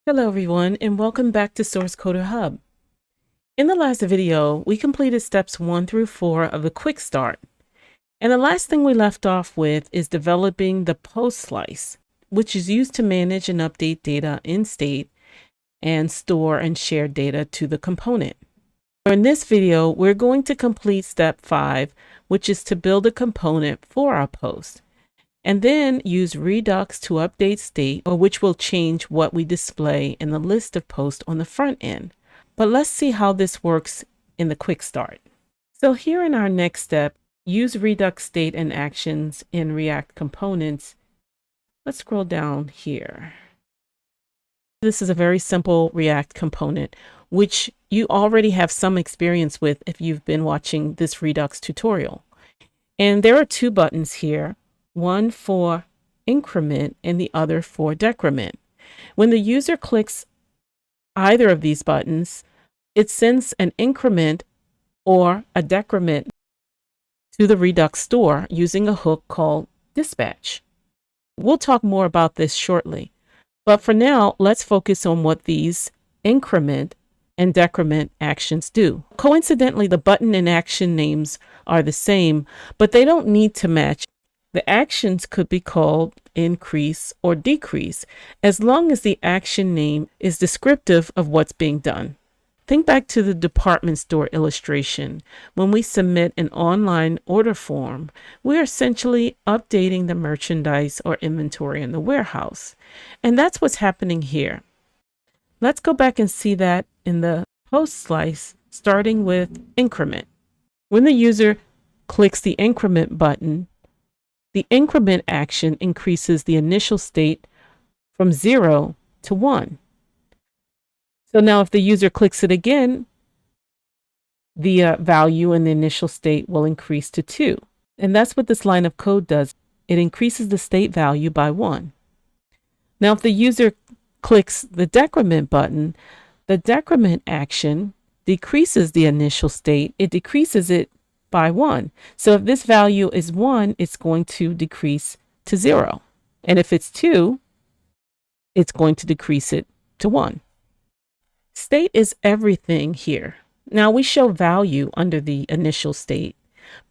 Hello everyone, and welcome back to Source Coder Hub. In the last video, we completed steps 1 through 4 of the Quick Start. And the last thing we left off with is developing the post slice, which is used to manage and update data in state and store and share data to the component. In this video, we're going to complete step 5, which is to build a component for our post, and then use Redux to update state, or which will change what we display in the list of posts on the front end. But let's see how this works in the Quick Start. So here in our next step, use Redux State and actions in React components. Let's scroll down here. This is a very simple React component, which you already have some experience with if you've been watching this Redux tutorial. And there are two buttons here, one for increment and the other for decrement. When the user clicks either of these buttons, it sends an increment or a decrement to the Redux store using a hook called dispatch. We'll talk more about this shortly, but for now, let's focus on what these increment and decrement actions do. Coincidentally, the button and action names are the same, but they don't need to match. The actions could be called increase or decrease, as long as the action name is descriptive of what's being done. Think back to the department store illustration. When we submit an online order form, we're essentially updating the merchandise or inventory in the warehouse. And that's what's happening here. Let's go back and see that in the post slice, starting with increment. When the user clicks the increment button, the increment action increases the initial state from 0 to 1. So now if the user clicks it again, the value in the initial state will increase to 2. And that's what this line of code does. It increases the state value by 1. Now if the user clicks the decrement button, the decrement action decreases the initial state. It decreases it by 1. So if this value is 1, it's going to decrease to 0. And if it's 2, it's going to decrease it to 1. State is everything here. Now we show value under the initial state,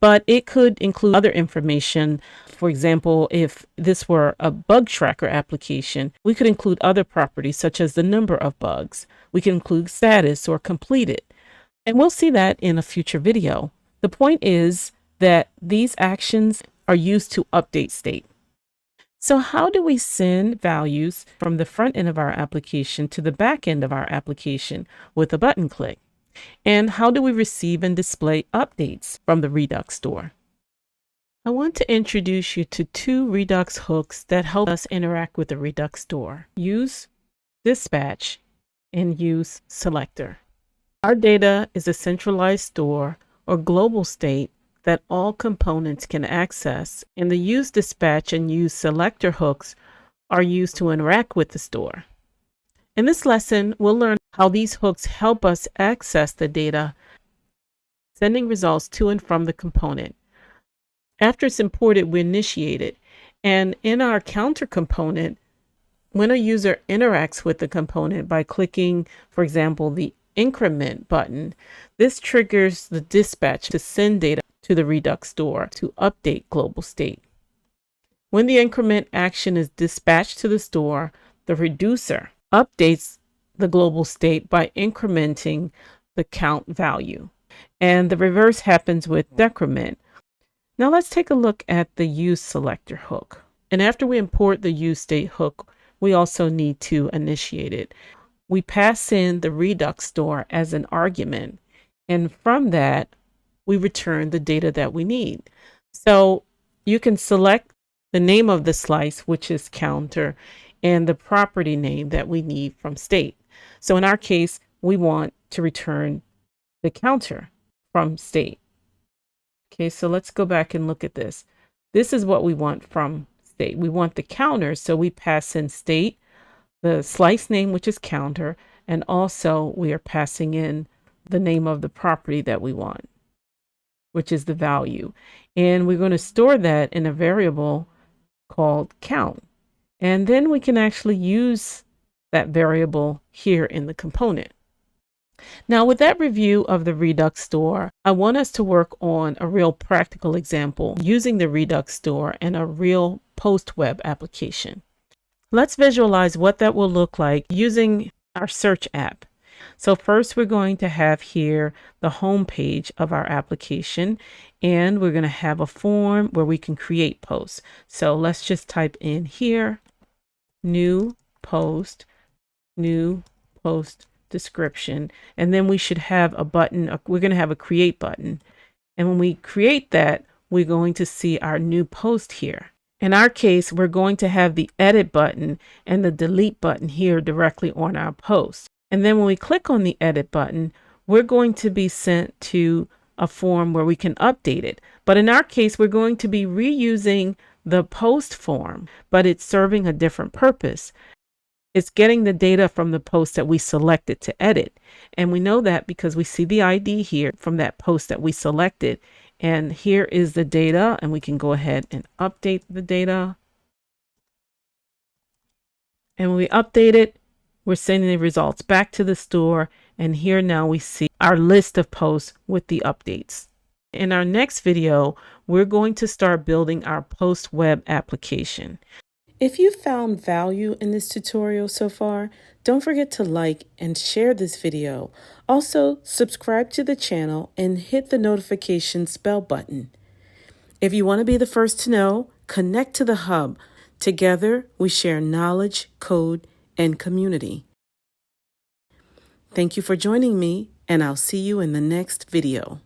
but it could include other information. For example, if this were a bug tracker application, we could include other properties such as the number of bugs. We can include status or completed. And we'll see that in a future video. The point is that these actions are used to update state. So how do we send values from the front end of our application to the back end of our application with a button click? And how do we receive and display updates from the Redux store? I want to introduce you to two Redux hooks that help us interact with the Redux store: useDispatch and useSelector. Our data is a centralized store or global state that all components can access, and the useDispatch and useSelector hooks are used to interact with the store. In this lesson, we'll learn how these hooks help us access the data, sending results to and from the component. After it's imported, we initiate it. And in our counter component, when a user interacts with the component by clicking, for example, the increment button, this triggers the dispatch to send data to the Redux store to update global state. When the increment action is dispatched to the store, the reducer updates the global state by incrementing the count value. And the reverse happens with decrement. Now let's take a look at the useSelector hook. And after we import the useState hook, we also need to initiate it. We pass in the Redux store as an argument, and from that, we return the data that we need. So you can select the name of the slice, which is counter, and the property name that we need from state. So in our case, we want to return the counter from state. Okay, so let's go back and look at this. This is what we want from state. We want the counter, so we pass in state, the slice name, which is counter, and also we are passing in the name of the property that we want, which is the value. And we're going to store that in a variable called count. And then we can actually use that variable here in the component. Now, with that review of the Redux store, I want us to work on a real practical example using the Redux store and a real post web application. Let's visualize what that will look like using our search app. So first we're going to have here the home page of our application, and we're going to have a form where we can create posts. So let's just type in here, new post description, and then we should have a button. We're going to have a create button. And when we create that, we're going to see our new post here. In our case, we're going to have the edit button and the delete button here directly on our post. And then when we click on the edit button, we're going to be sent to a form where we can update it. But in our case, we're going to be reusing the post form, but it's serving a different purpose. It's getting the data from the post that we selected to edit. And we know that because we see the ID here from that post that we selected. And here is the data, and we can go ahead and update the data. And when we update it, we're sending the results back to the store. And here now we see our list of posts with the updates. In our next video, we're going to start building our post web application. If you found value in this tutorial so far, don't forget to like and share this video. Also, subscribe to the channel and hit the notifications bell button. If you want to be the first to know, connect to the hub. Together, we share knowledge, code, and community. Thank you for joining me, and I'll see you in the next video.